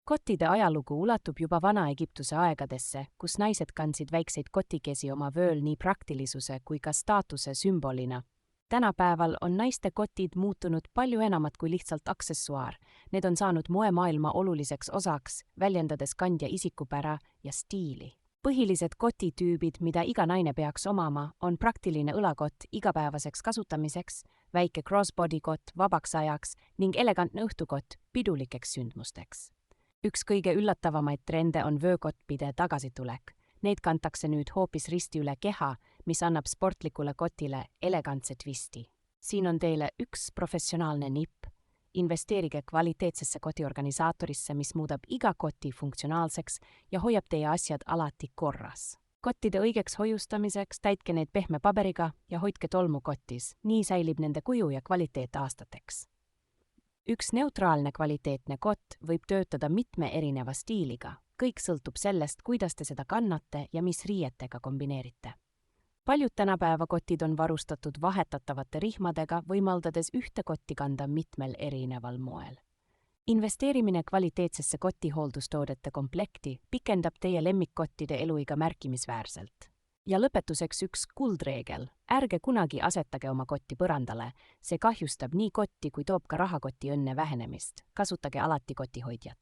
Kottide ajalugu ulatub juba Vana-Egiptuse aegadesse, kus naised kandsid väikseid kotikesi oma vööl nii praktilisuse kui ka staatuse sümbolina. Tänapäeval on naiste kotid muutunud palju enamat kui lihtsalt aksessuaar. Need on saanud moemaailma oluliseks osaks, väljendades kandja isikupära ja stiili. Põhilised kotitüübid, mida iga naine peaks omama, on praktiline õlakott igapäevaseks kasutamiseks, väike crossbody kott vabaks ajaks ning elegantne õhtukott pidulikeks sündmusteks. Üks kõige üllatavamaid trende on vöökottpide tagasitulek. Neid kantakse nüüd hoopis risti üle keha, mis annab sportlikule kotile elegantse twisti. Siin on teile üks professionaalne nipp. Investeerige kvaliteetsesse kotiorganisaatorisse, mis muudab iga koti funktsionaalseks ja hoiab teie asjad alati korras. Kottide õigeks hoiustamiseks täitke neid pehme paberiga ja hoidke tolmu kotis, nii säilib nende kuju ja kvaliteet aastateks. Üks neutraalne kvaliteetne kott võib töötada mitme erineva stiiliga. Kõik sõltub sellest, kuidas te seda kannate ja mis riietega kombineerite. Paljud tänapäeva kotid on varustatud vahetatavate rihmadega, võimaldades ühte kotti kanda mitmel erineval moel. Investeerimine kvaliteetsesse kotihooldustoodete komplekti pikendab teie lemmikkottide eluiga märkimisväärselt. Ja lõpetuseks üks kuldreegel. Ärge kunagi asetage oma kotti põrandale. See kahjustab nii kotti kui toob ka rahakoti õnne vähenemist. Kasutage alati kotihoidjat.